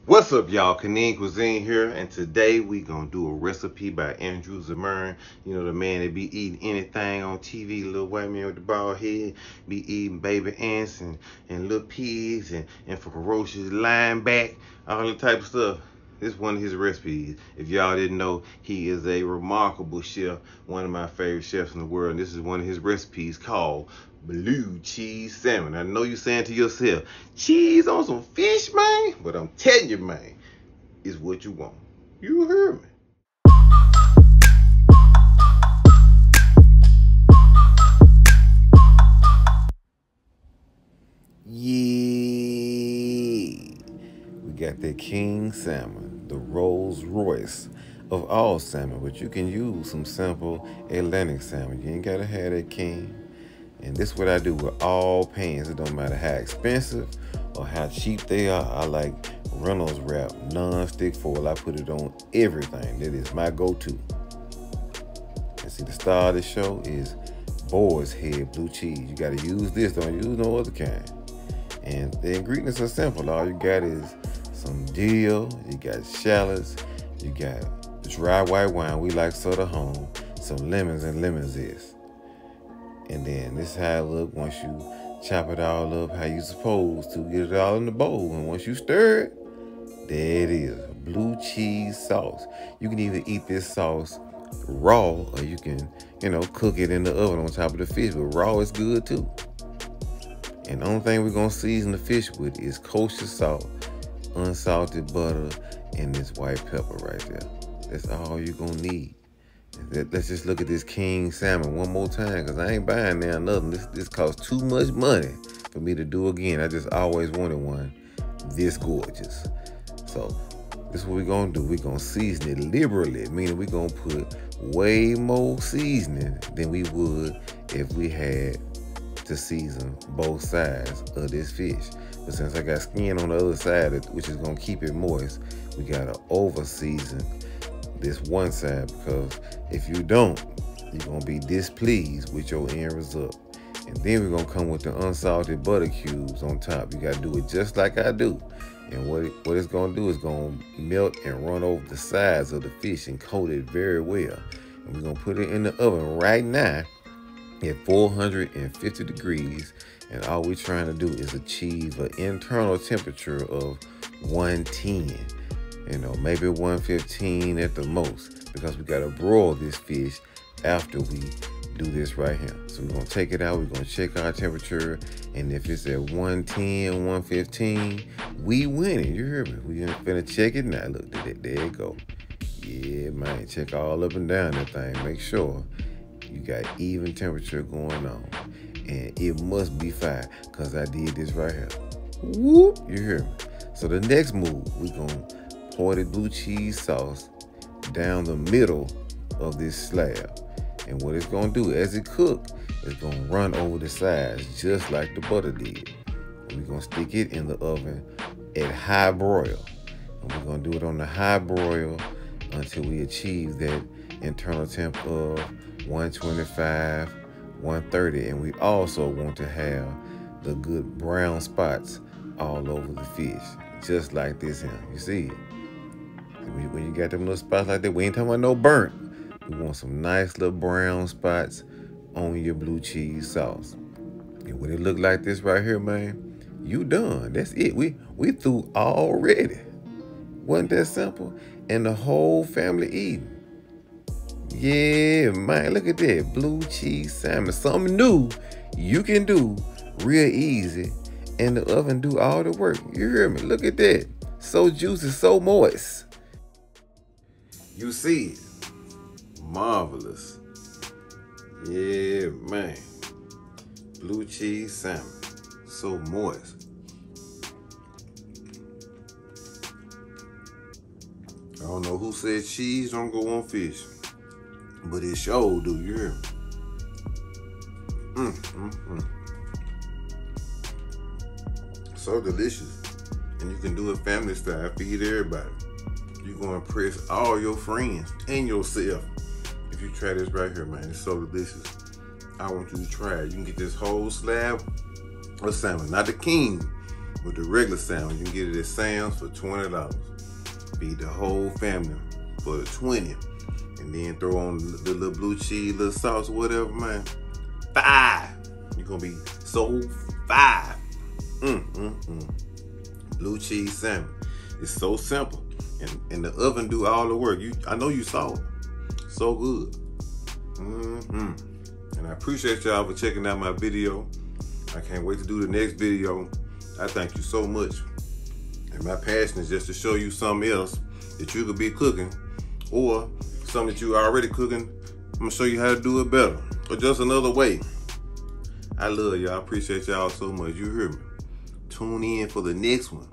What's up, y'all? Canine Cuisine here, and today we gonna do a recipe by Andrew Zimmern. You know, the man that be eating anything on TV, little white man with the bald head, be eating baby ants and little pigs and ferocious lineback, all the type of stuff. This is one of his recipes. If y'all didn't know, he is a remarkable chef, one of my favorite chefs in the world. And this is one of his recipes called blue cheese salmon. I know you're saying to yourself, cheese on some fish, man? But I'm telling you, man, is what you want. You heard me. Yeah. We got the king salmon, the Rolls Royce of all salmon, but you can use some simple Atlantic salmon. You ain't gotta have that king. And this is what I do with all pans. It don't matter how expensive or how cheap they are. I like Reynolds Wrap non-stick foil. I put it on everything. That is my go-to. And see, the star of the show is Boar's Head blue cheese. You got to use this. Don't use no other kind. And the ingredients are simple. All you got is some dill. You got shallots. You got dry white wine. We like soda home. Some lemons and lemon zest. And then this is how it look once you chop it all up how you supposed to. Get it all in the bowl. And once you stir it, there it is. Blue cheese sauce. You can either eat this sauce raw or you can, cook it in the oven on top of the fish. But raw is good too. And the only thing we're going to season the fish with is kosher salt, unsalted butter, and this white pepper right there. That's all you're going to need. Let's just look at this king salmon one more time, because I ain't buying now nothing. This costs too much money for me to do again. I just always wanted one this gorgeous. So this is what we're going to do. We're going to season it liberally, meaning we're going to put way more seasoning than we would if we had to season both sides of this fish. But since I got skin on the other side, which is going to keep it moist, we got to over season this one side, because if you don't, you're going to be displeased with your end result. And then we're going to come with the unsalted butter cubes on top. You got to do it just like I do. And what it's going to do is going to melt and run over the sides of the fish and coat it very well. And we're going to put it in the oven right now at 450 degrees. And all we're trying to do is achieve an internal temperature of 110. Maybe 115 at the most, because we got to broil this fish after we do this right here. So we're going to take it out. We're going to check our temperature. And if it's at 110, 115, we winning. You heard me? We're going to check it now. Look, there you go. Yeah, man. Check all up and down that thing. Make sure you got even temperature going on. And it must be fine, because I did this right here. Whoop. You hear me? So the next move, we're going to pour the blue cheese sauce down the middle of this slab. And what it's going to do as it cooks, it's going to run over the sides just like the butter did. And we're going to stick it in the oven at high broil. And we're going to do it on the high broil until we achieve that internal temp of 125, 130. And we also want to have the good brown spots all over the fish, just like this here. You see it? When you got them little spots like that, we ain't talking about no burnt. We want some nice little brown spots on your blue cheese sauce. And when it look like this right here, man, you done. That's it. We through already. Wasn't that simple? And the whole family eating. Yeah, man, look at that. Blue cheese salmon. Something new you can do real easy, and the oven do all the work. You hear me? Look at that. So juicy, so moist. You see it. Marvelous. Yeah, man. Blue cheese salmon. So moist. I don't know who said cheese don't go on fish, but it sure do. You hear me? So delicious. And you can do it family style. Feed everybody. You're going to impress all your friends and yourself if you try this right here, man. It's so delicious. I want you to try it. You can get this whole slab of salmon, not the king, With the regular salmon, you can get it at Sam's for $20. Feed the whole family for the 20. And then throw on the little blue cheese, little sauce, whatever, man. 5. You're gonna be so 5. Blue cheese salmon. It's so simple. And the oven do all the work. I know you saw it. So good. And I appreciate y'all for checking out my video. I can't wait to do the next video. I thank you so much. And my passion is just to show you something else that you could be cooking, or something that you already cooking. I'm gonna show you how to do it better, or just another way. I love y'all. I appreciate y'all so much. You hear me? Tune in for the next one.